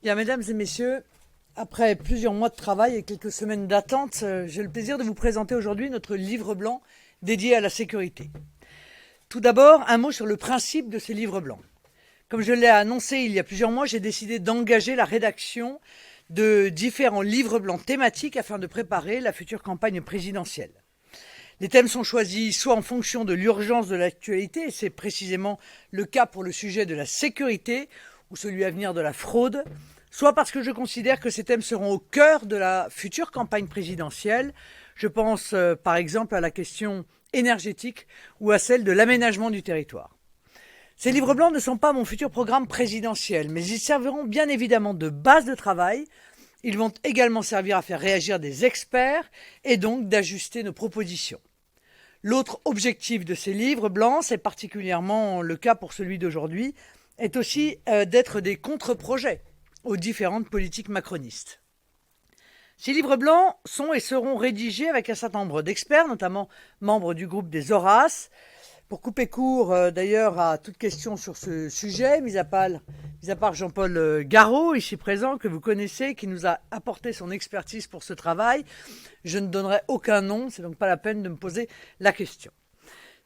Bien, mesdames et messieurs, après plusieurs mois de travail et quelques semaines d'attente, j'ai le plaisir de vous présenter aujourd'hui notre livre blanc dédié à la sécurité. Tout d'abord, un mot sur le principe de ces livres blancs. Comme je l'ai annoncé il y a plusieurs mois, j'ai décidé d'engager la rédaction de différents livres blancs thématiques afin de préparer la future campagne présidentielle. Les thèmes sont choisis soit en fonction de l'urgence de l'actualité, et c'est précisément le cas pour le sujet de la sécurité ou celui à venir de la fraude, soit parce que je considère que ces thèmes seront au cœur de la future campagne présidentielle. Je pense par exemple à la question énergétique ou à celle de l'aménagement du territoire. Ces livres blancs ne sont pas mon futur programme présidentiel, mais ils serviront bien évidemment de base de travail. Ils vont également servir à faire réagir des experts et donc d'ajuster nos propositions. L'autre objectif de ces livres blancs, c'est particulièrement le cas pour celui d'aujourd'hui, est aussi d'être des contre-projets aux différentes politiques macronistes. Ces livres blancs sont et seront rédigés avec un certain nombre d'experts, notamment membres du groupe des Horaces. Pour couper court d'ailleurs à toute question sur ce sujet, mis à part Jean-Paul Garot, ici présent, que vous connaissez, qui nous a apporté son expertise pour ce travail, je ne donnerai aucun nom, c'est donc pas la peine de me poser la question.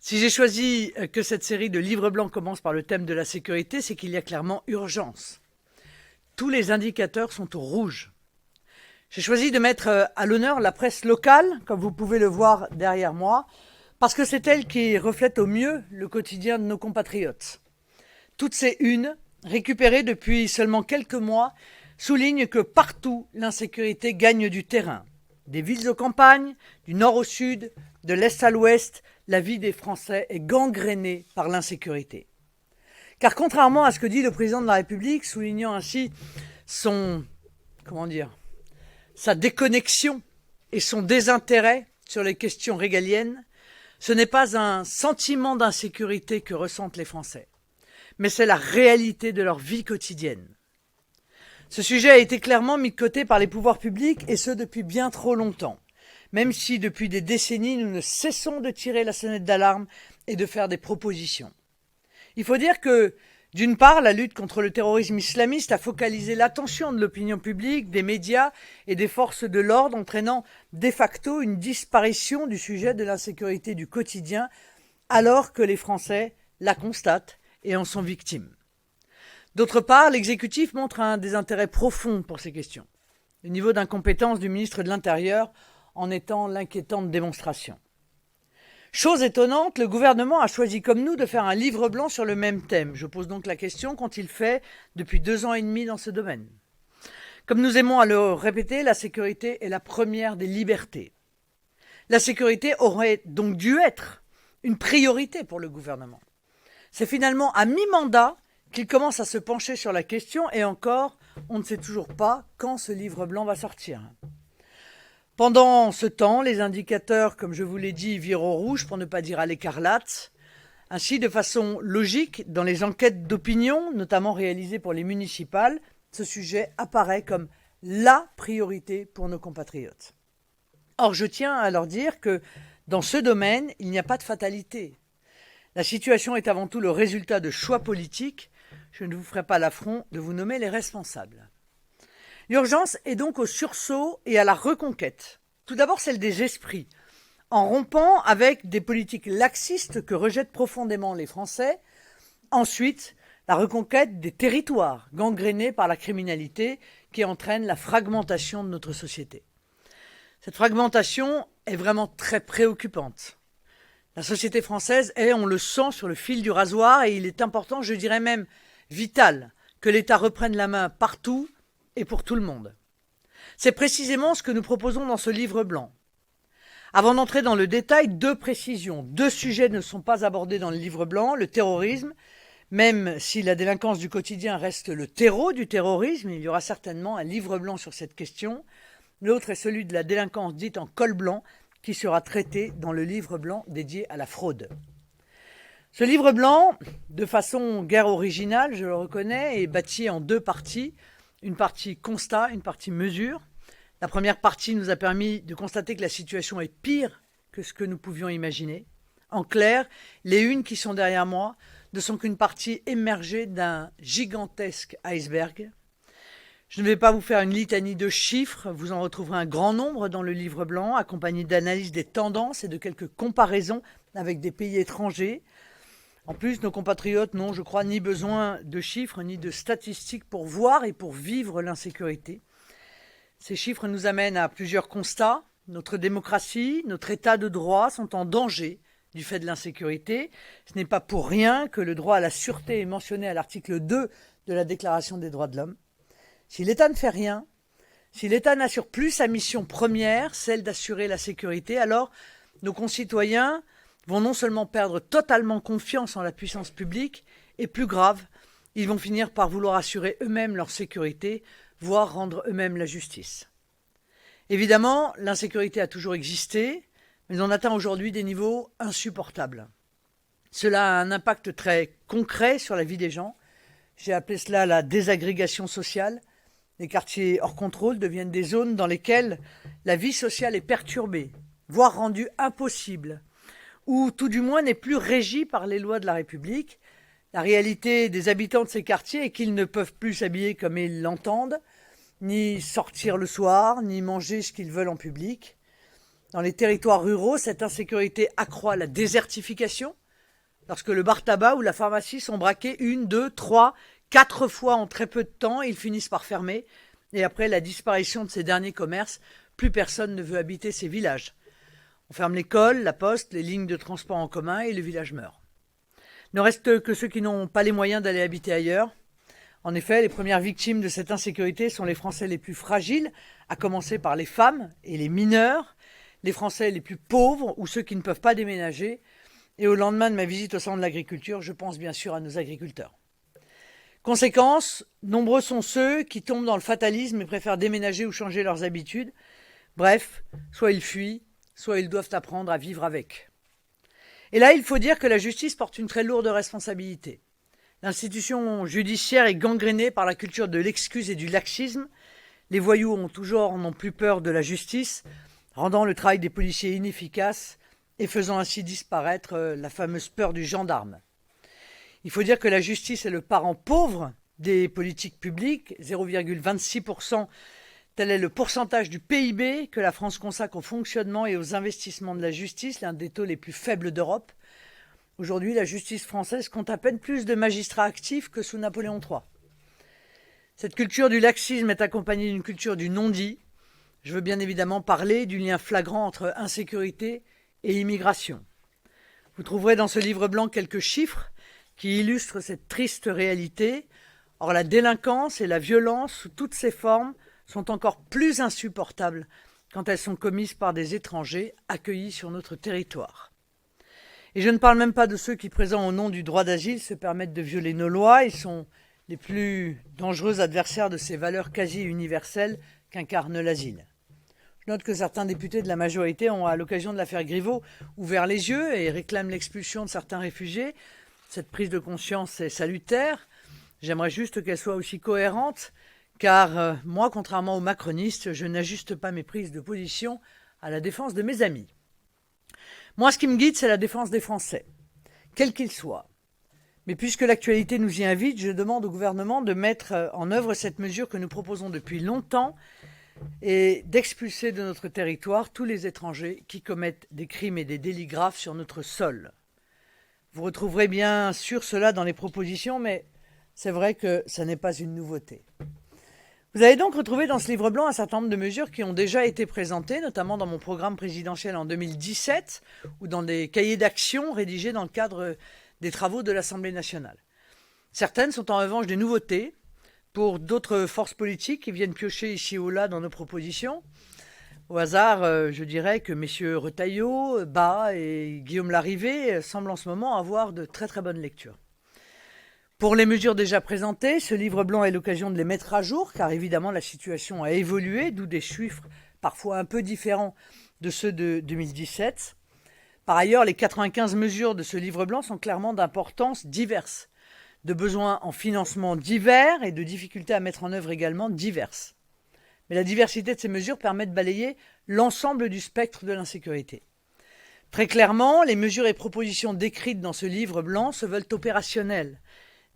Si j'ai choisi que cette série de livres blancs commence par le thème de la sécurité, c'est qu'il y a clairement urgence. Tous les indicateurs sont au rouge. J'ai choisi de mettre à l'honneur la presse locale, comme vous pouvez le voir derrière moi, parce que c'est elle qui reflète au mieux le quotidien de nos compatriotes. Toutes ces unes, récupérées depuis seulement quelques mois, soulignent que partout l'insécurité gagne du terrain. Des villes aux campagnes, du nord au sud, de l'est à l'ouest, la vie des Français est gangrénée par l'insécurité. Car contrairement à ce que dit le président de la République, soulignant ainsi sa déconnexion et son désintérêt sur les questions régaliennes, ce n'est pas un sentiment d'insécurité que ressentent les Français, mais c'est la réalité de leur vie quotidienne. Ce sujet a été clairement mis de côté par les pouvoirs publics, et ce depuis bien trop longtemps, même si depuis des décennies nous ne cessons de tirer la sonnette d'alarme et de faire des propositions. Il faut dire que, d'une part, la lutte contre le terrorisme islamiste a focalisé l'attention de l'opinion publique, des médias et des forces de l'ordre, entraînant de facto une disparition du sujet de l'insécurité du quotidien, alors que les Français la constatent et en sont victimes. D'autre part, l'exécutif montre un désintérêt profond pour ces questions. Le niveau d'incompétence du ministre de l'Intérieur en étant l'inquiétante démonstration. Chose étonnante, le gouvernement a choisi comme nous de faire un livre blanc sur le même thème. Je pose donc la question, qu'ont-ils fait depuis 2 ans et demi dans ce domaine? Comme nous aimons à le répéter, la sécurité est la première des libertés. La sécurité aurait donc dû être une priorité pour le gouvernement. C'est finalement à mi-mandat qu'il commence à se pencher sur la question, et encore, on ne sait toujours pas quand ce livre blanc va sortir. Pendant ce temps, les indicateurs, comme je vous l'ai dit, virent au rouge, pour ne pas dire à l'écarlate. Ainsi, de façon logique, dans les enquêtes d'opinion, notamment réalisées pour les municipales, ce sujet apparaît comme la priorité pour nos compatriotes. Or, je tiens à leur dire que dans ce domaine, il n'y a pas de fatalité. La situation est avant tout le résultat de choix politiques. Je ne vous ferai pas l'affront de vous nommer les responsables. L'urgence est donc au sursaut et à la reconquête. Tout d'abord celle des esprits, en rompant avec des politiques laxistes que rejettent profondément les Français. Ensuite, la reconquête des territoires, gangrénés par la criminalité qui entraîne la fragmentation de notre société. Cette fragmentation est vraiment très préoccupante. La société française est, on le sent, sur le fil du rasoir, et il est important, je dirais même vital, que l'État reprenne la main partout et pour tout le monde. C'est précisément ce que nous proposons dans ce livre blanc. Avant d'entrer dans le détail, 2 précisions. 2 sujets ne sont pas abordés dans le livre blanc. Le terrorisme, même si la délinquance du quotidien reste le terreau du terrorisme, il y aura certainement un livre blanc sur cette question. L'autre est celui de la délinquance dite en col blanc, qui sera traité dans le livre blanc dédié à la fraude. Ce livre blanc, de façon guère originale, je le reconnais, est bâti en 2 parties. Une partie constat, une partie mesure. La première partie nous a permis de constater que la situation est pire que ce que nous pouvions imaginer. En clair, les unes qui sont derrière moi ne sont qu'une partie émergée d'un gigantesque iceberg. Je ne vais pas vous faire une litanie de chiffres, vous en retrouverez un grand nombre dans le livre blanc, accompagné d'analyses des tendances et de quelques comparaisons avec des pays étrangers. En plus, nos compatriotes n'ont, je crois, ni besoin de chiffres ni de statistiques pour voir et pour vivre l'insécurité. Ces chiffres nous amènent à plusieurs constats. Notre démocratie, notre état de droit sont en danger du fait de l'insécurité. Ce n'est pas pour rien que le droit à la sûreté est mentionné à l'article 2 de la Déclaration des droits de l'homme. Si l'État ne fait rien, si l'État n'assure plus sa mission première, celle d'assurer la sécurité, alors nos concitoyens vont non seulement perdre totalement confiance en la puissance publique, et plus grave, ils vont finir par vouloir assurer eux-mêmes leur sécurité, voire rendre eux-mêmes la justice. Évidemment, l'insécurité a toujours existé, mais on atteint aujourd'hui des niveaux insupportables. Cela a un impact très concret sur la vie des gens. J'ai appelé cela la désagrégation sociale. Les quartiers hors contrôle deviennent des zones dans lesquelles la vie sociale est perturbée, voire rendue impossible, ou tout du moins n'est plus régie par les lois de la République. La réalité des habitants de ces quartiers est qu'ils ne peuvent plus s'habiller comme ils l'entendent, ni sortir le soir, ni manger ce qu'ils veulent en public. Dans les territoires ruraux, cette insécurité accroît la désertification. Lorsque le bar-tabac ou la pharmacie sont braqués 1, 2, 3, 4 fois en très peu de temps, ils finissent par fermer. Et après la disparition de ces derniers commerces, plus personne ne veut habiter ces villages. On ferme l'école, la poste, les lignes de transport en commun et le village meurt. Ne reste que ceux qui n'ont pas les moyens d'aller habiter ailleurs. En effet, les premières victimes de cette insécurité sont les Français les plus fragiles, à commencer par les femmes et les mineurs, les Français les plus pauvres ou ceux qui ne peuvent pas déménager. Et au lendemain de ma visite au centre de l'agriculture, je pense bien sûr à nos agriculteurs. Conséquence, nombreux sont ceux qui tombent dans le fatalisme et préfèrent déménager ou changer leurs habitudes. Bref, soit ils fuient, soit ils doivent apprendre à vivre avec. Et là, il faut dire que la justice porte une très lourde responsabilité. L'institution judiciaire est gangrénée par la culture de l'excuse et du laxisme. Les voyous n'ont plus peur de la justice, rendant le travail des policiers inefficace et faisant ainsi disparaître la fameuse peur du gendarme. Il faut dire que la justice est le parent pauvre des politiques publiques, 0,26%, tel est le pourcentage du PIB que la France consacre au fonctionnement et aux investissements de la justice, l'un des taux les plus faibles d'Europe. Aujourd'hui, la justice française compte à peine plus de magistrats actifs que sous Napoléon III. Cette culture du laxisme est accompagnée d'une culture du non-dit. Je veux bien évidemment parler du lien flagrant entre insécurité et immigration. Vous trouverez dans ce livre blanc quelques chiffres qui illustrent cette triste réalité. Or, la délinquance et la violence sous toutes ses formes sont encore plus insupportables quand elles sont commises par des étrangers accueillis sur notre territoire. Et je ne parle même pas de ceux qui, présents au nom du droit d'asile, se permettent de violer nos lois. Ils sont les plus dangereux adversaires de ces valeurs quasi universelles qu'incarne l'asile. Je note que certains députés de la majorité ont, à l'occasion de l'affaire Griveaux, ouvert les yeux et réclament l'expulsion de certains réfugiés. Cette prise de conscience est salutaire. J'aimerais juste qu'elle soit aussi cohérente, car moi, contrairement aux macronistes, je n'ajuste pas mes prises de position à la défense de mes amis. Moi, ce qui me guide, c'est la défense des Français, quels qu'ils soient. Mais puisque l'actualité nous y invite, je demande au gouvernement de mettre en œuvre cette mesure que nous proposons depuis longtemps et d'expulser de notre territoire tous les étrangers qui commettent des crimes et des délits graves sur notre sol. Vous retrouverez bien sûr cela dans les propositions, mais c'est vrai que ça n'est pas une nouveauté. Vous allez donc retrouver dans ce livre blanc un certain nombre de mesures qui ont déjà été présentées, notamment dans mon programme présidentiel en 2017 ou dans des cahiers d'action rédigés dans le cadre des travaux de l'Assemblée nationale. Certaines sont en revanche des nouveautés pour d'autres forces politiques qui viennent piocher ici ou là dans nos propositions. Au hasard, je dirais que messieurs Retailleau, Bas et Guillaume Larrivé semblent en ce moment avoir de très très bonnes lectures. Pour les mesures déjà présentées, ce livre blanc est l'occasion de les mettre à jour, car évidemment la situation a évolué, d'où des chiffres parfois un peu différents de ceux de 2017. Par ailleurs, les 95 mesures de ce livre blanc sont clairement d'importance diverses, de besoins en financement divers et de difficultés à mettre en œuvre également diverses. Mais la diversité de ces mesures permet de balayer l'ensemble du spectre de l'insécurité. Très clairement, les mesures et propositions décrites dans ce livre blanc se veulent opérationnelles,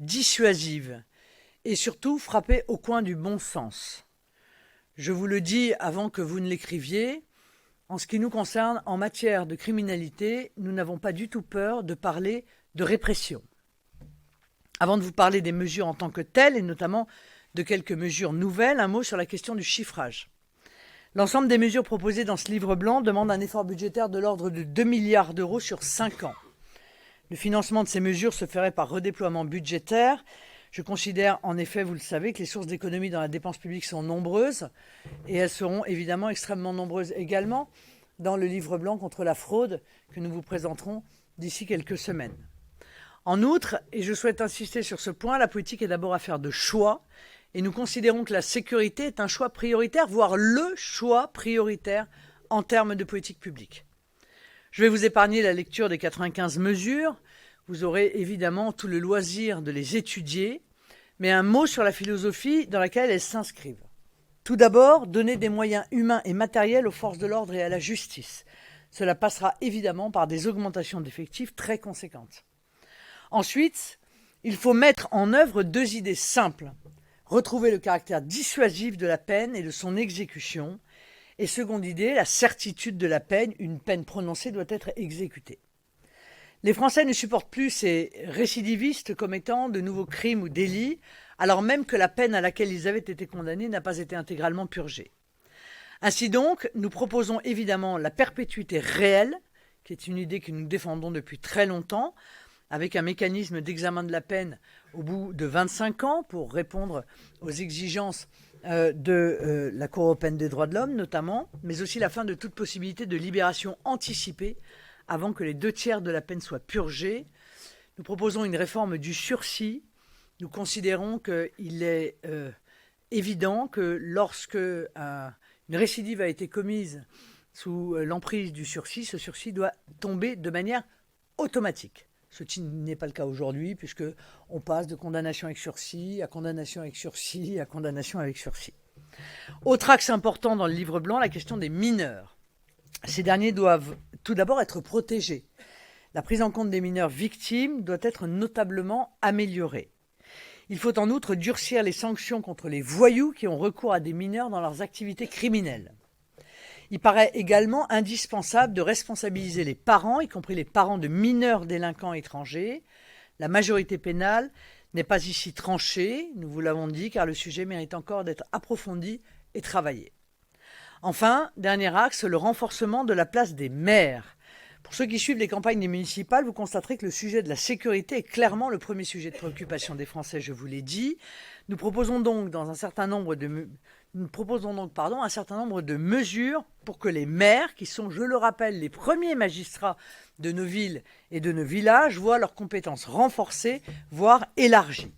dissuasives et surtout frappé au coin du bon sens. Je vous le dis avant que vous ne l'écriviez, en ce qui nous concerne, en matière de criminalité, nous n'avons pas du tout peur de parler de répression. Avant de vous parler des mesures en tant que telles, et notamment de quelques mesures nouvelles, un mot sur la question du chiffrage. L'ensemble des mesures proposées dans ce livre blanc demande un effort budgétaire de l'ordre de 2 milliards d'euros sur 5 ans. Le financement de ces mesures se ferait par redéploiement budgétaire. Je considère en effet, vous le savez, que les sources d'économie dans la dépense publique sont nombreuses et elles seront évidemment extrêmement nombreuses également dans le livre blanc contre la fraude que nous vous présenterons d'ici quelques semaines. En outre, et je souhaite insister sur ce point, la politique est d'abord affaire de choix et nous considérons que la sécurité est un choix prioritaire, voire le choix prioritaire en termes de politique publique. Je vais vous épargner la lecture des 95 mesures, vous aurez évidemment tout le loisir de les étudier, mais un mot sur la philosophie dans laquelle elles s'inscrivent. Tout d'abord, donner des moyens humains et matériels aux forces de l'ordre et à la justice. Cela passera évidemment par des augmentations d'effectifs très conséquentes. Ensuite, il faut mettre en œuvre 2 idées simples. Retrouver le caractère dissuasif de la peine et de son exécution. Et seconde idée, la certitude de la peine. Une peine prononcée doit être exécutée. Les Français ne supportent plus ces récidivistes commettant de nouveaux crimes ou délits, alors même que la peine à laquelle ils avaient été condamnés n'a pas été intégralement purgée. Ainsi donc, nous proposons évidemment la perpétuité réelle, qui est une idée que nous défendons depuis très longtemps, avec un mécanisme d'examen de la peine au bout de 25 ans pour répondre aux exigences de la Cour européenne des droits de l'homme notamment, mais aussi la fin de toute possibilité de libération anticipée avant que les 2/3 de la peine soient purgés. Nous proposons une réforme du sursis. Nous considérons qu'il est évident que lorsque une récidive a été commise sous l'emprise du sursis, ce sursis doit tomber de manière automatique. Ce qui n'est pas le cas aujourd'hui, puisqu'on passe de condamnation avec sursis à condamnation avec sursis à condamnation avec sursis. Autre axe important dans le livre blanc, la question des mineurs. Ces derniers doivent tout d'abord être protégés. La prise en compte des mineurs victimes doit être notablement améliorée. Il faut en outre durcir les sanctions contre les voyous qui ont recours à des mineurs dans leurs activités criminelles. Il paraît également indispensable de responsabiliser les parents, y compris les parents de mineurs délinquants étrangers. La majorité pénale n'est pas ici tranchée, nous vous l'avons dit, car le sujet mérite encore d'être approfondi et travaillé. Enfin, dernier axe, le renforcement de la place des maires. Pour ceux qui suivent les campagnes des municipales, vous constaterez que le sujet de la sécurité est clairement le premier sujet de préoccupation des Français, je vous l'ai dit. Nous proposons donc un certain nombre de mesures pour que les maires, qui sont, je le rappelle, les premiers magistrats de nos villes et de nos villages, voient leurs compétences renforcées, voire élargies.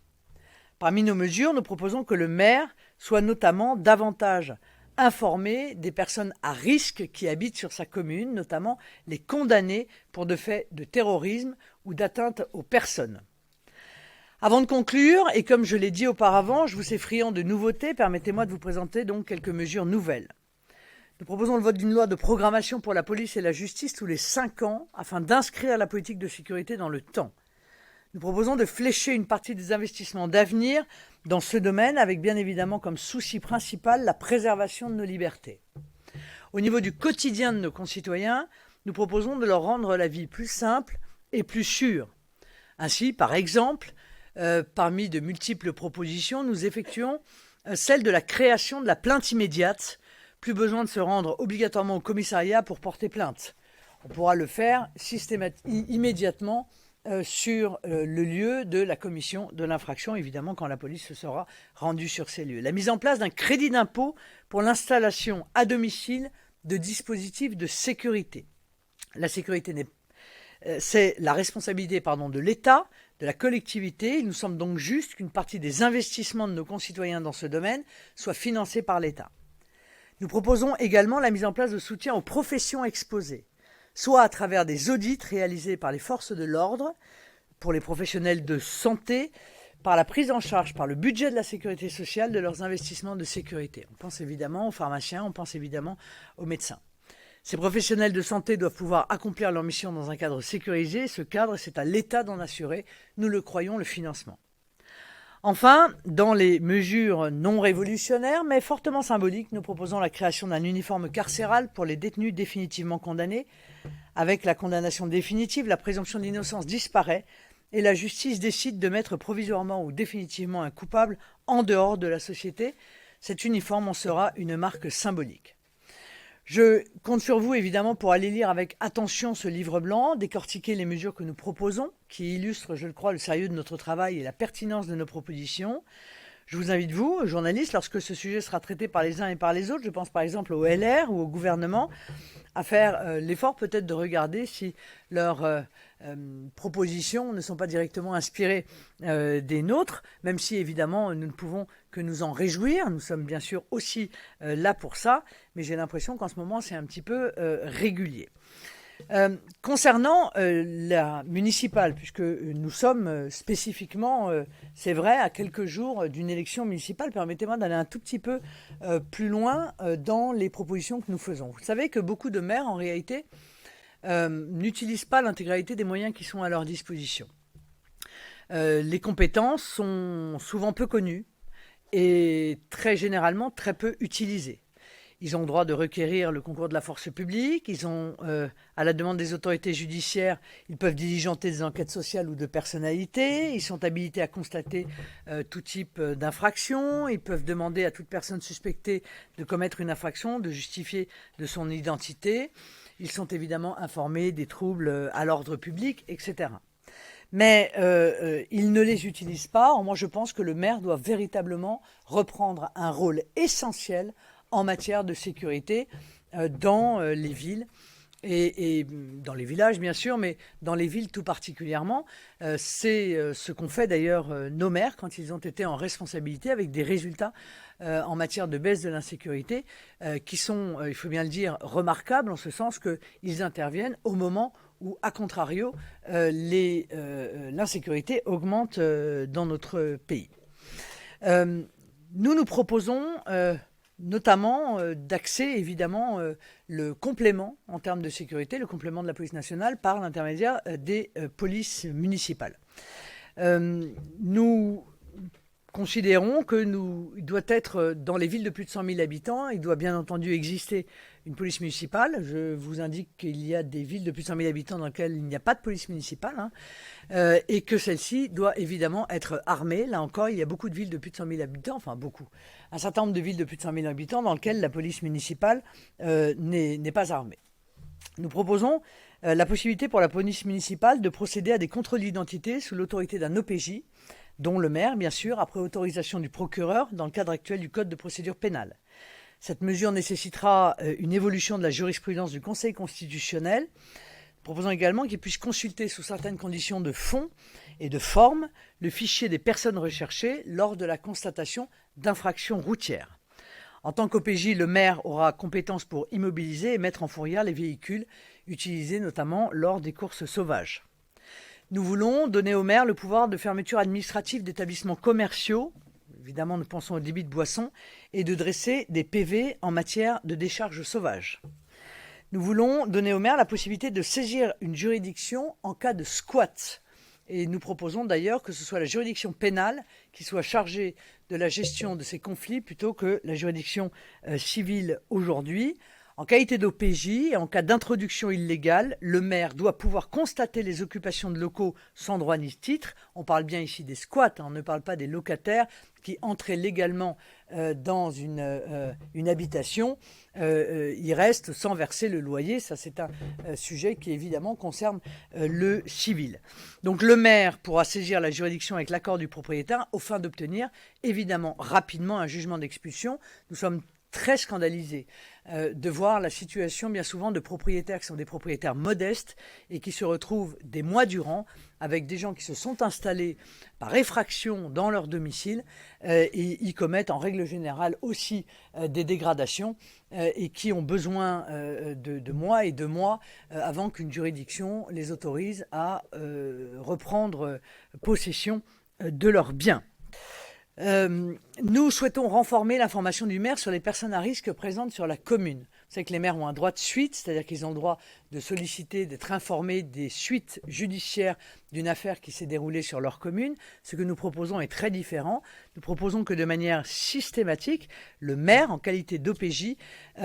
Parmi nos mesures, nous proposons que le maire soit notamment davantage informé des personnes à risque qui habitent sur sa commune, notamment les condamnés pour des faits de terrorisme ou d'atteinte aux personnes. Avant de conclure, et comme je l'ai dit auparavant, je vous sais friand de nouveautés, permettez-moi de vous présenter donc quelques mesures nouvelles. Nous proposons le vote d'une loi de programmation pour la police et la justice tous les 5 ans afin d'inscrire la politique de sécurité dans le temps. Nous proposons de flécher une partie des investissements d'avenir dans ce domaine avec bien évidemment comme souci principal la préservation de nos libertés. Au niveau du quotidien de nos concitoyens, nous proposons de leur rendre la vie plus simple et plus sûre. Ainsi, par exemple, parmi de multiples propositions, nous effectuons celle de la création de la plainte immédiate. Plus besoin de se rendre obligatoirement au commissariat pour porter plainte. On pourra le faire immédiatement sur le lieu de la commission de l'infraction, évidemment quand la police se sera rendue sur ces lieux. La mise en place d'un crédit d'impôt pour l'installation à domicile de dispositifs de sécurité. La sécurité c'est la responsabilité de l'État, de la collectivité. Il nous semble donc juste qu'une partie des investissements de nos concitoyens dans ce domaine soit financée par l'État. Nous proposons également la mise en place de soutien aux professions exposées, soit à travers des audits réalisés par les forces de l'ordre, pour les professionnels de santé, par la prise en charge par le budget de la sécurité sociale de leurs investissements de sécurité. On pense évidemment aux pharmaciens, on pense évidemment aux médecins. Ces professionnels de santé doivent pouvoir accomplir leur mission dans un cadre sécurisé. Ce cadre, c'est à l'État d'en assurer, nous le croyons, le financement. Enfin, dans les mesures non révolutionnaires mais fortement symboliques, nous proposons la création d'un uniforme carcéral pour les détenus définitivement condamnés. Avec la condamnation définitive, la présomption d'innocence disparaît et la justice décide de mettre provisoirement ou définitivement un coupable en dehors de la société. Cet uniforme en sera une marque symbolique. Je compte sur vous, évidemment, pour aller lire avec attention ce livre blanc, décortiquer les mesures que nous proposons, qui illustrent, je le crois, le sérieux de notre travail et la pertinence de nos propositions. Je vous invite, vous, journalistes, lorsque ce sujet sera traité par les uns et par les autres, je pense par exemple au LR ou au gouvernement, à faire l'effort peut-être de regarder si leurs propositions ne sont pas directement inspirées des nôtres, même si évidemment nous ne pouvons que nous en réjouir. Nous sommes bien sûr aussi là pour ça, mais j'ai l'impression qu'en ce moment c'est un petit peu régulier. Concernant la municipale, puisque nous sommes spécifiquement, c'est vrai, à quelques jours d'une élection municipale, permettez-moi d'aller un tout petit peu plus loin dans les propositions que nous faisons. Vous savez que beaucoup de maires, en réalité, n'utilisent pas l'intégralité des moyens qui sont à leur disposition. Les compétences sont souvent peu connues et très généralement très peu utilisées. Ils ont le droit de requérir le concours de la force publique, ils ont, à la demande des autorités judiciaires, ils peuvent diligenter des enquêtes sociales ou de personnalité, ils sont habilités à constater tout type d'infraction, ils peuvent demander à toute personne suspectée de commettre une infraction, de justifier de son identité, ils sont évidemment informés des troubles à l'ordre public, etc. Mais ils ne les utilisent pas. Or, moi, je pense que le maire doit véritablement reprendre un rôle essentiel en matière de sécurité dans les villes et dans les villages bien sûr, mais dans les villes tout particulièrement. C'est ce qu'ont fait d'ailleurs nos maires quand ils ont été en responsabilité avec des résultats en matière de baisse de l'insécurité qui sont, il faut bien le dire, remarquables en ce sens qu'ils interviennent au moment où, à contrario, l'insécurité augmente dans notre pays. Nous proposons notamment d'axer évidemment le complément en termes de sécurité, le complément de la police nationale par l'intermédiaire des polices municipales. Nous considérons il doit être dans les villes de plus de 100 000 habitants, il doit bien entendu exister une police municipale. Je vous indique qu'il y a des villes de plus de 100 000 habitants dans lesquelles il n'y a pas de police municipale, et que celle-ci doit évidemment être armée. Là encore, il y a beaucoup de villes de plus de 100 000 habitants, enfin beaucoup, un certain nombre de villes de plus de 100 000 habitants dans lesquelles la police municipale n'est pas armée. Nous proposons la possibilité pour la police municipale de procéder à des contrôles d'identité sous l'autorité d'un OPJ, dont le maire, bien sûr, après autorisation du procureur dans le cadre actuel du Code de procédure pénale. Cette mesure nécessitera une évolution de la jurisprudence du Conseil constitutionnel. Nous proposons également qu'il puisse consulter sous certaines conditions de fond et de forme le fichier des personnes recherchées lors de la constatation d'infractions routières. En tant qu'OPJ, le maire aura compétence pour immobiliser et mettre en fourrière les véhicules utilisés notamment lors des courses sauvages. Nous voulons donner au maire le pouvoir de fermeture administrative d'établissements commerciaux, évidemment nous pensons au débit de boissons, et de dresser des PV en matière de décharge sauvage. Nous voulons donner au maire la possibilité de saisir une juridiction en cas de squat. Et nous proposons d'ailleurs que ce soit la juridiction pénale qui soit chargée de la gestion de ces conflits plutôt que la juridiction civile aujourd'hui. En qualité d'OPJ et en cas d'introduction illégale, le maire doit pouvoir constater les occupations de locaux sans droit ni titre. On parle bien ici des squats, on ne parle pas des locataires qui entraient légalement dans une habitation. Ils restent sans verser le loyer. Ça, c'est un sujet qui évidemment concerne le civil. Donc le maire pourra saisir la juridiction avec l'accord du propriétaire aux fins d'obtenir évidemment rapidement un jugement d'expulsion. Nous sommes très scandalisés de voir la situation bien souvent de propriétaires qui sont des propriétaires modestes et qui se retrouvent des mois durant avec des gens qui se sont installés par effraction dans leur domicile et y commettent en règle générale aussi des dégradations et qui ont besoin de mois et de mois avant qu'une juridiction les autorise à reprendre possession de leurs biens. Nous souhaitons renforcer l'information du maire sur les personnes à risque présentes sur la commune. Vous savez que les maires ont un droit de suite, c'est-à-dire qu'ils ont le droit de solliciter, d'être informés des suites judiciaires d'une affaire qui s'est déroulée sur leur commune. Ce que nous proposons est très différent. Nous proposons que de manière systématique, le maire, en qualité d'OPJ,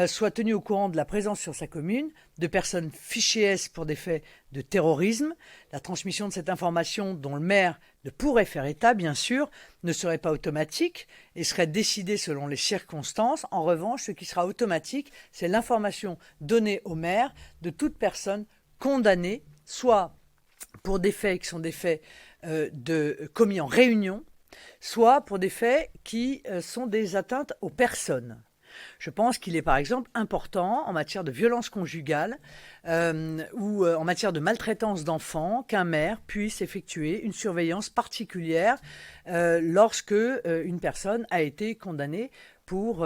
soit tenu au courant de la présence sur sa commune de personnes fichées S pour des faits de terrorisme. La transmission de cette information, dont le maire ne pourrait faire état, bien sûr, ne serait pas automatique et serait décidée selon les circonstances. En revanche, ce qui sera automatique, c'est l'information donnée au maire de toute personne condamnée, soit pour des faits qui sont des faits commis en réunion, soit pour des faits qui sont des atteintes aux personnes. Je pense qu'il est par exemple important en matière de violence conjugale ou en matière de maltraitance d'enfants qu'un maire puisse effectuer une surveillance particulière lorsque une personne a été condamnée pour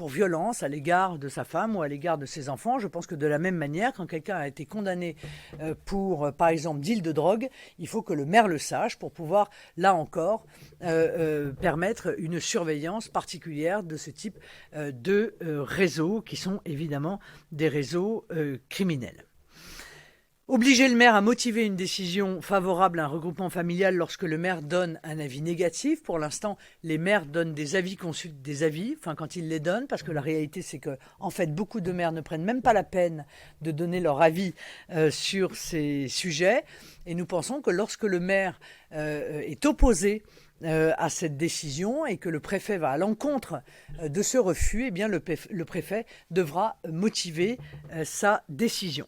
violence à l'égard de sa femme ou à l'égard de ses enfants. Je pense que de la même manière, quand quelqu'un a été condamné pour, par exemple, deal de drogue, il faut que le maire le sache pour pouvoir, là encore, permettre une surveillance particulière de ce type de réseaux qui sont évidemment des réseaux criminels. Obliger le maire à motiver une décision favorable à un regroupement familial lorsque le maire donne un avis négatif. Pour l'instant, les maires donnent des avis, consultent des avis, quand ils les donnent, parce que la réalité, c'est que, en fait, beaucoup de maires ne prennent même pas la peine de donner leur avis sur ces sujets. Et nous pensons que lorsque le maire est opposé à cette décision et que le préfet va à l'encontre de ce refus, eh bien le préfet devra motiver sa décision.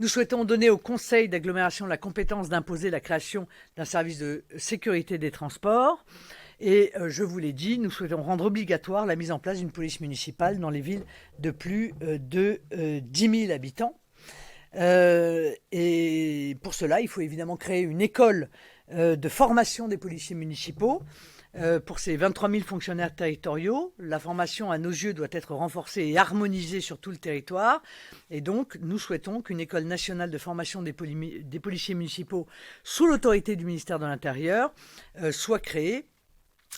Nous souhaitons donner au conseil d'agglomération la compétence d'imposer la création d'un service de sécurité des transports. Et je vous l'ai dit, nous souhaitons rendre obligatoire la mise en place d'une police municipale dans les villes de plus de 10 000 habitants. Et pour cela, il faut évidemment créer une école de formation des policiers municipaux. Pour ces 23 000 fonctionnaires territoriaux, la formation, à nos yeux, doit être renforcée et harmonisée sur tout le territoire. Et donc, nous souhaitons qu'une école nationale de formation des policiers municipaux sous l'autorité du ministère de l'Intérieur soit créée.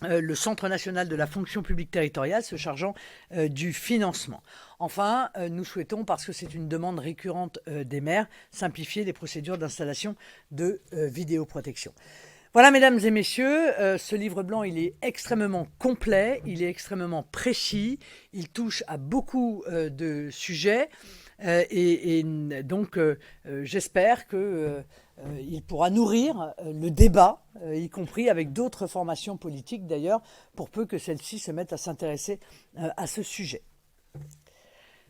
Le Centre national de la fonction publique territoriale se chargeant du financement. Enfin, nous souhaitons, parce que c'est une demande récurrente des maires, simplifier les procédures d'installation de vidéoprotection. Voilà, mesdames et messieurs, ce livre blanc, il est extrêmement complet, il est extrêmement précis, il touche à beaucoup de sujets et donc j'espère qu'il pourra nourrir le débat, y compris avec d'autres formations politiques d'ailleurs, pour peu que celles-ci se mettent à s'intéresser à ce sujet.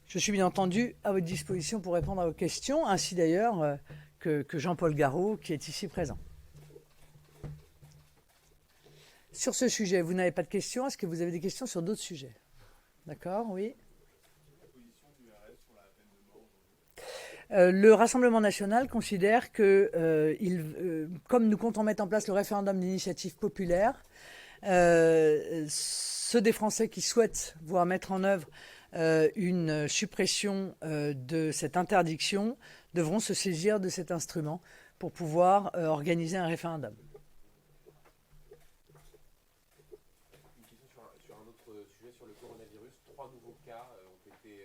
Je suis bien entendu à votre disposition pour répondre à vos questions, ainsi d'ailleurs que Jean-Paul Garot qui est ici présent. Sur ce sujet, vous n'avez pas de questions. Est-ce que vous avez des questions sur d'autres sujets? D'accord, oui. Le Rassemblement national considère que, comme nous comptons mettre en place le référendum d'initiative populaire, ceux des Français qui souhaitent voir mettre en œuvre une suppression de cette interdiction devront se saisir de cet instrument pour pouvoir organiser un référendum. Sur le coronavirus, 3 nouveaux cas ont été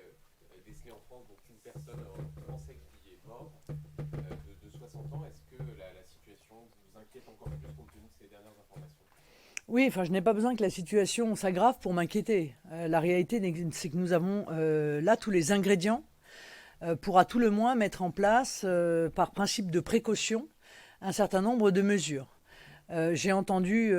décelés en France, donc une personne française qui est morte de 60 ans. Est-ce que la situation vous inquiète encore plus compte tenu de ces dernières informations? Oui, je n'ai pas besoin que la situation s'aggrave pour m'inquiéter. La réalité, c'est que nous avons là tous les ingrédients pour à tout le moins mettre en place, par principe de précaution, un certain nombre de mesures. J'ai entendu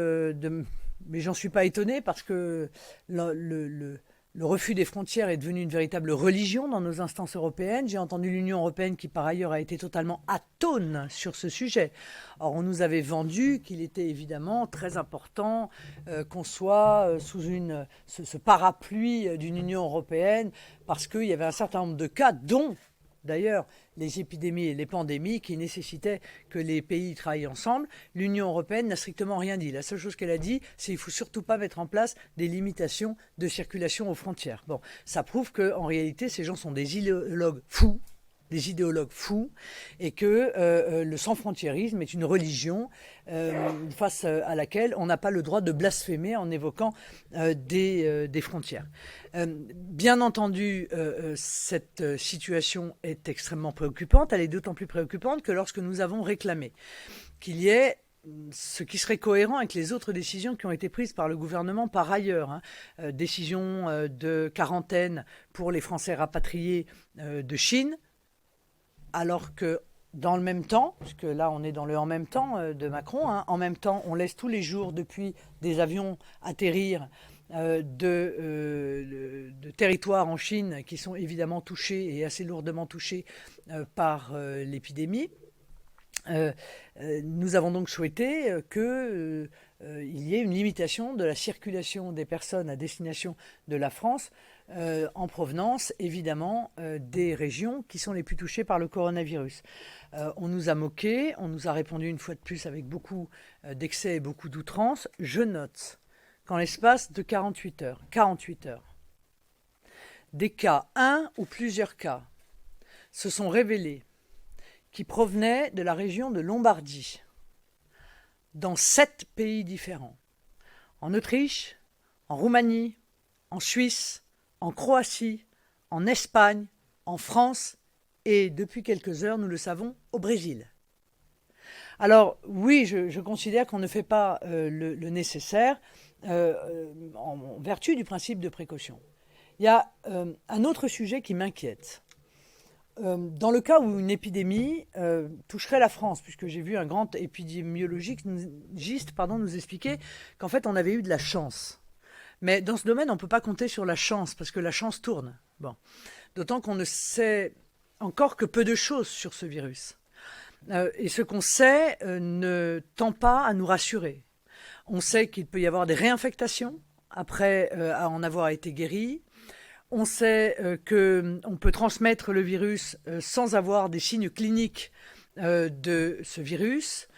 mais j'en suis pas étonné parce que le refus des frontières est devenu une véritable religion dans nos instances européennes. J'ai entendu l'Union européenne qui, par ailleurs, a été totalement atone sur ce sujet. Or, on nous avait vendu qu'il était évidemment très important qu'on soit sous ce parapluie d'une Union européenne parce qu'il y avait un certain nombre de cas, dont d'ailleurs les épidémies et les pandémies qui nécessitaient que les pays travaillent ensemble. L'Union européenne n'a strictement rien dit. La seule chose qu'elle a dit, c'est qu'il ne faut surtout pas mettre en place des limitations de circulation aux frontières. Bon, ça prouve qu'en réalité, ces gens sont des idéologues fous, des idéologues fous et que le sans-frontiérisme est une religion face à laquelle on n'a pas le droit de blasphémer en évoquant des frontières. Bien entendu, cette situation est extrêmement préoccupante. Elle est d'autant plus préoccupante que lorsque nous avons réclamé qu'il y ait ce qui serait cohérent avec les autres décisions qui ont été prises par le gouvernement par ailleurs. Décision de quarantaine pour les Français rapatriés de Chine, alors que dans le même temps, puisque là on est dans le en même temps de Macron, en même temps on laisse tous les jours depuis des avions atterrir de territoires en Chine qui sont évidemment touchés et assez lourdement touchés par l'épidémie. Nous avons donc souhaité qu'il y ait une limitation de la circulation des personnes à destination de la France en provenance évidemment des régions qui sont les plus touchées par le coronavirus. On nous a moqué, on nous a répondu une fois de plus avec beaucoup d'excès et beaucoup d'outrance. Je note qu'en l'espace de 48 heures, des cas, un ou plusieurs cas, se sont révélés qui provenaient de la région de Lombardie, dans 7 pays différents. En Autriche, en Roumanie, en Suisse, en Croatie, en Espagne, en France et, depuis quelques heures, nous le savons, au Brésil. Alors oui, je considère qu'on ne fait pas le nécessaire en vertu du principe de précaution. Il y a un autre sujet qui m'inquiète. Dans le cas où une épidémie toucherait la France, puisque j'ai vu un grand épidémiologiste nous expliquer qu'en fait on avait eu de la chance. Mais dans ce domaine, on ne peut pas compter sur la chance, parce que la chance tourne. Bon. D'autant qu'on ne sait encore que peu de choses sur ce virus. Et ce qu'on sait ne tend pas à nous rassurer. On sait qu'il peut y avoir des réinfectations après en avoir été guéri. On sait qu'on peut transmettre le virus sans avoir des signes cliniques de ce virus.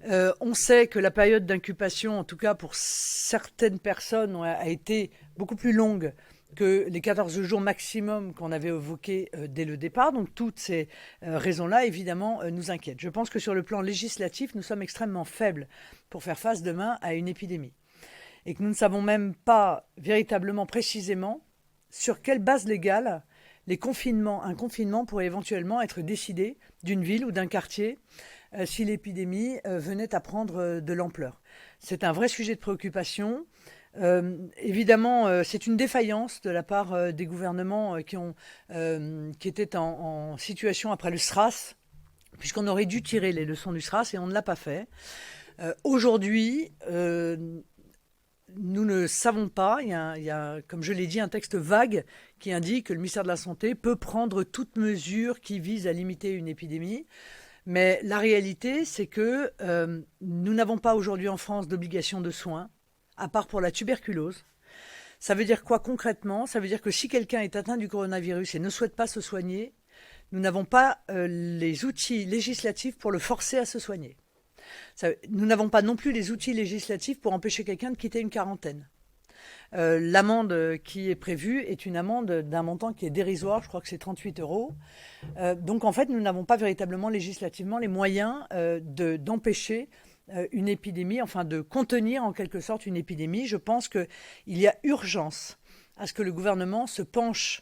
On sait que la période d'incubation, en tout cas pour certaines personnes, a été beaucoup plus longue que les 14 jours maximum qu'on avait évoqués dès le départ. Donc toutes ces raisons-là, évidemment, nous inquiètent. Je pense que sur le plan législatif, nous sommes extrêmement faibles pour faire face demain à une épidémie. Et que nous ne savons même pas véritablement précisément sur quelle base légale un confinement pourrait éventuellement être décidé d'une ville ou d'un quartier si l'épidémie venait à prendre de l'ampleur. C'est un vrai sujet de préoccupation. Évidemment, c'est une défaillance de la part des gouvernements qui étaient en situation après le SRAS, puisqu'on aurait dû tirer les leçons du SRAS et on ne l'a pas fait. Aujourd'hui, nous ne savons pas, il y a, comme je l'ai dit, un texte vague qui indique que le ministère de la Santé peut prendre toute mesure qui vise à limiter une épidémie. Mais la réalité, c'est que nous n'avons pas aujourd'hui en France d'obligation de soins, à part pour la tuberculose. Ça veut dire quoi concrètement? Ça veut dire que si quelqu'un est atteint du coronavirus et ne souhaite pas se soigner, nous n'avons pas les outils législatifs pour le forcer à se soigner. Nous n'avons pas non plus les outils législatifs pour empêcher quelqu'un de quitter une quarantaine. L'amende qui est prévue est une amende d'un montant qui est dérisoire, je crois que c'est 38 €. Donc en fait, nous n'avons pas véritablement législativement les moyens d'empêcher une épidémie, enfin de contenir en quelque sorte une épidémie. Je pense qu'il y a urgence à ce que le gouvernement se penche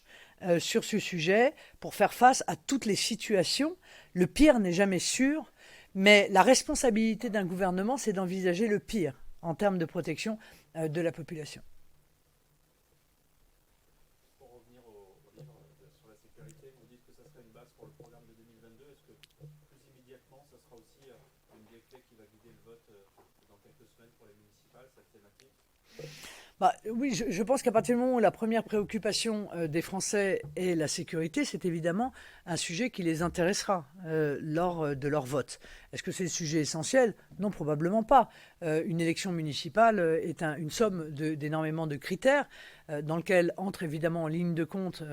sur ce sujet pour faire face à toutes les situations. Le pire n'est jamais sûr. Mais la responsabilité d'un gouvernement, c'est d'envisager le pire en termes de protection de la population. Pour revenir au livre sur la sécurité, vous dites que ça serait une base pour le programme de 2022. Est-ce que plus immédiatement, ça sera aussi une des clés qui va guider le vote dans quelques semaines pour les municipales, cette thématique? Oui, je pense qu'à partir du moment où la première préoccupation des Français est la sécurité, c'est évidemment un sujet qui les intéressera lors de leur vote. Est-ce que c'est le sujet essentiel? Non, probablement pas. Une élection municipale est une somme d'énormément de critères dans lequel entrent évidemment en ligne de compte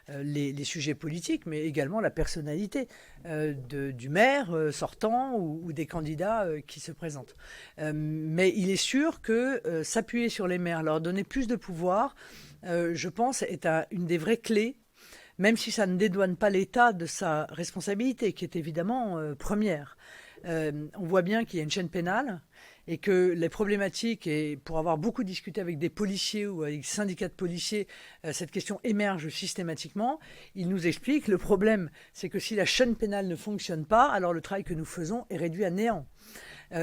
les sujets politiques, mais également la personnalité du maire sortant ou des candidats qui se présentent. Mais il est sûr que s'appuyer sur les maires, leur donner plus de pouvoir, je pense, est une des vraies clés même si ça ne dédouane pas l'État de sa responsabilité, qui est évidemment première. On voit bien qu'il y a une chaîne pénale et que les problématiques, et pour avoir beaucoup discuté avec des policiers ou avec des syndicats de policiers, cette question émerge systématiquement. Ils nous expliquent le problème, c'est que si la chaîne pénale ne fonctionne pas, alors le travail que nous faisons est réduit à néant.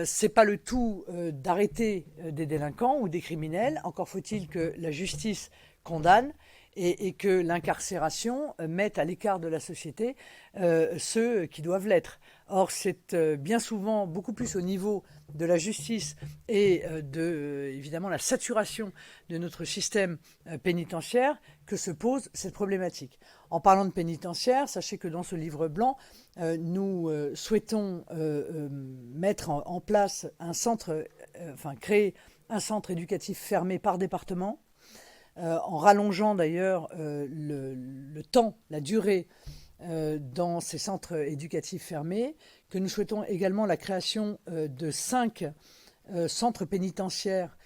C'est pas le tout d'arrêter des délinquants ou des criminels, encore faut-il que la justice condamne et que l'incarcération mette à l'écart de la société ceux qui doivent l'être. Or, c'est bien souvent beaucoup plus au niveau de la justice et évidemment, la saturation de notre système pénitentiaire que se pose cette problématique. En parlant de pénitentiaire, sachez que dans ce livre blanc, nous souhaitons mettre en place un centre, créer un centre éducatif fermé par département, en rallongeant d'ailleurs le temps, la durée dans ces centres éducatifs fermés, que nous souhaitons également la création de 5 centres pénitentiaires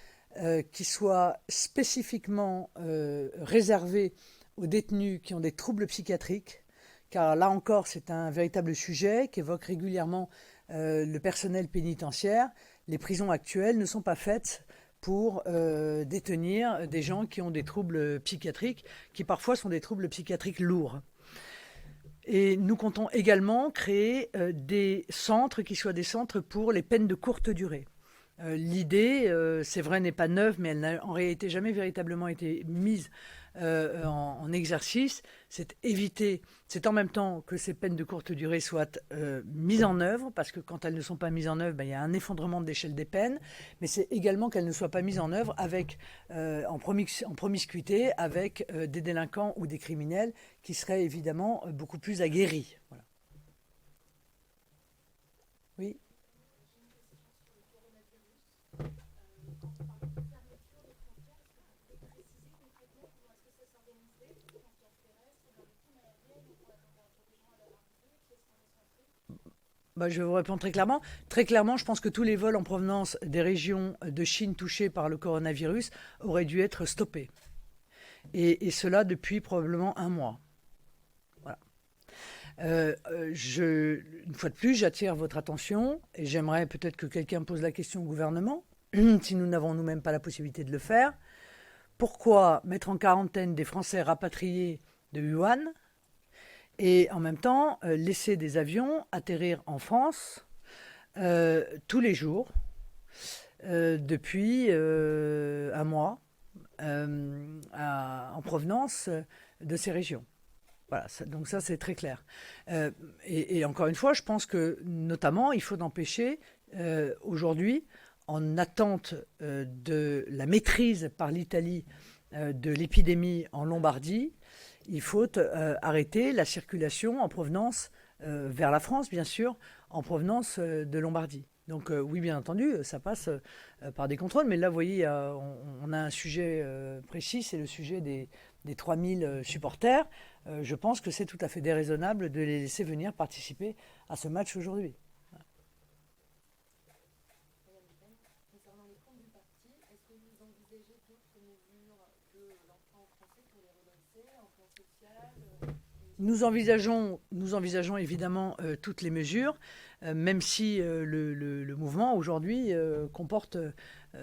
qui soient spécifiquement réservés aux détenus qui ont des troubles psychiatriques, car là encore c'est un véritable sujet qu'évoque régulièrement le personnel pénitentiaire. Les prisons actuelles ne sont pas faites pour détenir des gens qui ont des troubles psychiatriques, qui parfois sont des troubles psychiatriques lourds. Et nous comptons également créer des centres qui soient des centres pour les peines de courte durée. L'idée, c'est vrai, n'est pas neuve, mais elle n'a en réalité jamais véritablement été mise en exercice. C'est éviter, c'est en même temps que ces peines de courte durée soient mises en œuvre, parce que quand elles ne sont pas mises en œuvre, il y a un effondrement de l'échelle des peines, mais c'est également qu'elles ne soient pas mises en œuvre en promiscuité avec des délinquants ou des criminels qui seraient évidemment beaucoup plus aguerris. Voilà. Oui. Je vais vous répondre très clairement. Très clairement, je pense que tous les vols en provenance des régions de Chine touchées par le coronavirus auraient dû être stoppés. Et cela depuis probablement 1 mois. Voilà. Une fois de plus, j'attire votre attention et j'aimerais peut-être que quelqu'un pose la question au gouvernement, si nous n'avons nous-mêmes pas la possibilité de le faire. Pourquoi mettre en quarantaine des Français rapatriés de Wuhan et en même temps laisser des avions atterrir en France tous les jours depuis 1 mois en provenance de ces régions. Voilà, donc ça c'est très clair. Et encore une fois, je pense que notamment il faut empêcher aujourd'hui, en attente de la maîtrise par l'Italie de l'épidémie en Lombardie, il faut arrêter la circulation en provenance vers la France, bien sûr, en provenance de Lombardie. Donc oui, bien entendu, ça passe par des contrôles. Mais là, vous voyez, on a un sujet précis, c'est le sujet des 3000 supporters. Je pense que c'est tout à fait déraisonnable de les laisser venir participer à ce match aujourd'hui. Nous envisageons évidemment toutes les mesures, même si le mouvement aujourd'hui comporte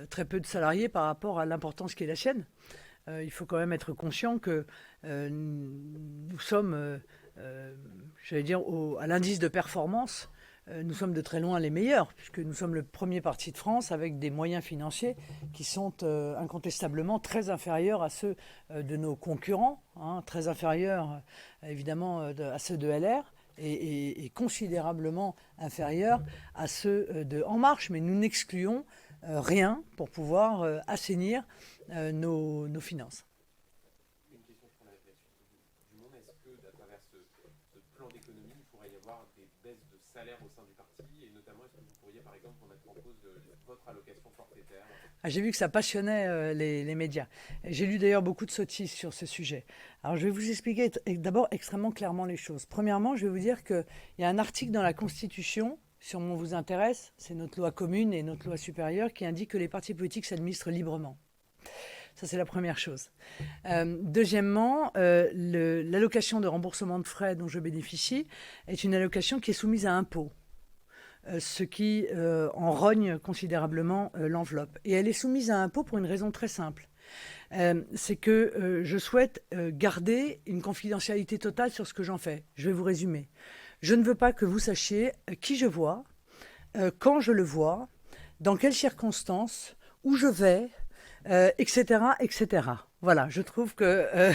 très peu de salariés par rapport à l'importance qui est la sienne. Il faut quand même être conscient que nous sommes, j'allais dire, à l'indice de performance. Nous sommes de très loin les meilleurs, puisque nous sommes le premier parti de France avec des moyens financiers qui sont incontestablement très inférieurs à ceux de nos concurrents, très inférieurs évidemment à ceux de LR et considérablement inférieurs à ceux de En Marche. Mais nous n'excluons rien pour pouvoir assainir nos finances. Une question sur la suite du monde. Est-ce que, à travers ce plan d'économie, il pourrait y avoir des baisses de salaire au sein du parti? Et notamment, est-ce que vous pourriez, par exemple, remettre en cause votre allocation forfaitaire? J'ai vu que ça passionnait les médias. J'ai lu d'ailleurs beaucoup de sottises sur ce sujet. Alors je vais vous expliquer d'abord extrêmement clairement les choses. Premièrement, je vais vous dire qu'il y a un article dans la Constitution, si on vous intéresse, c'est notre loi commune et notre loi supérieure, qui indique que les partis politiques s'administrent librement. Ça, c'est la première chose. Deuxièmement, l'allocation de remboursement de frais dont je bénéficie est une allocation qui est soumise à impôt, ce qui en rogne considérablement l'enveloppe. Et elle est soumise à impôt pour une raison très simple. C'est que je souhaite garder une confidentialité totale sur ce que j'en fais. Je vais vous résumer. Je ne veux pas que vous sachiez qui je vois, quand je le vois, dans quelles circonstances, où je vais, etc., etc. Voilà, je trouve que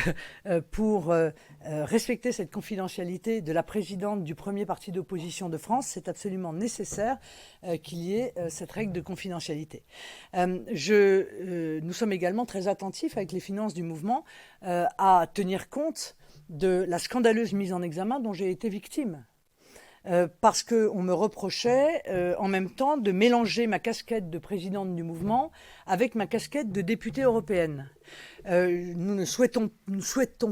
pour respecter cette confidentialité de la présidente du premier parti d'opposition de France, c'est absolument nécessaire qu'il y ait cette règle de confidentialité. Nous sommes également très attentifs avec les finances du mouvement à tenir compte de la scandaleuse mise en examen dont j'ai été victime. Parce qu'on me reprochait en même temps de mélanger ma casquette de présidente du mouvement avec ma casquette de députée européenne. Nous ne souhaitons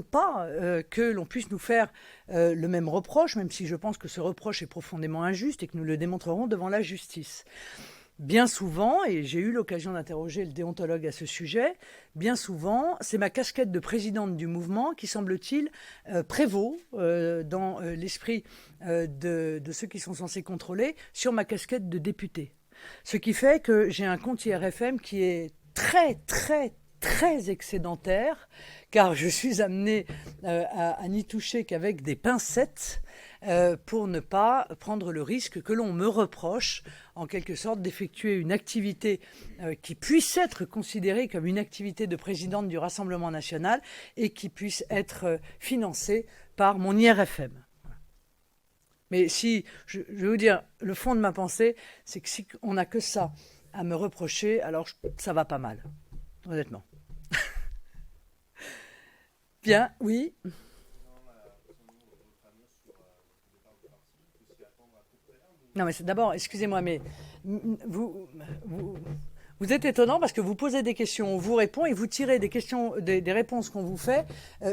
pas que l'on puisse nous faire le même reproche, même si je pense que ce reproche est profondément injuste et que nous le démontrerons devant la justice. Bien souvent, et j'ai eu l'occasion d'interroger le déontologue à ce sujet, bien souvent, c'est ma casquette de présidente du mouvement qui, semble-t-il, prévaut dans l'esprit de ceux qui sont censés contrôler sur ma casquette de députée. Ce qui fait que j'ai un compte IRFM qui est très excédentaire, car je suis amené à n'y toucher qu'avec des pincettes pour ne pas prendre le risque que l'on me reproche en quelque sorte d'effectuer une activité qui puisse être considérée comme une activité de présidente du Rassemblement national et qui puisse être financée par mon IRFM. Mais si, je vais vous dire, le fond de ma pensée, c'est que si on n'a que ça à me reprocher, alors ça va pas mal, honnêtement. Bien, oui. Non, mais d'abord, excusez-moi, mais vous êtes étonnant parce que vous posez des questions, on vous répond et vous tirez des réponses qu'on vous fait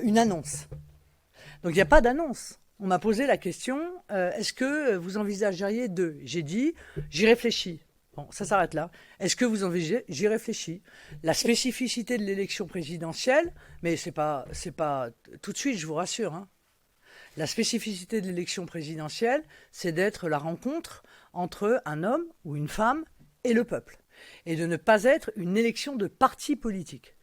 une annonce. Donc il n'y a pas d'annonce. On m'a posé la question, est-ce que vous envisageriez de... J'ai dit, j'y réfléchis. Bon, ça s'arrête là. Est-ce que vous envisagez? J'y réfléchis. La spécificité de l'élection présidentielle, mais c'est pas tout de suite, je vous rassure, hein. La spécificité de l'élection présidentielle, c'est d'être la rencontre entre un homme ou une femme et le peuple, et de ne pas être une élection de parti politique.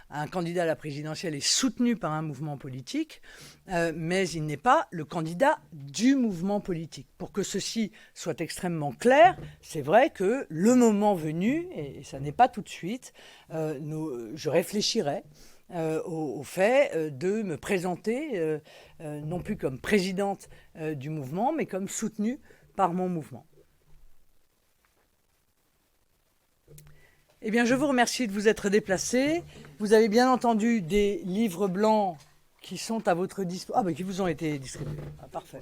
Un candidat à la présidentielle est soutenu par un mouvement politique, mais il n'est pas le candidat du mouvement politique. Pour que ceci soit extrêmement clair, c'est vrai que le moment venu, et ça n'est pas tout de suite, je réfléchirai au fait de me présenter non plus comme présidente du mouvement, mais comme soutenue par mon mouvement. Eh bien, je vous remercie de vous être déplacés. Vous avez bien entendu des livres blancs qui sont à votre disposition. Ah, mais qui vous ont été distribués. Ah, parfait.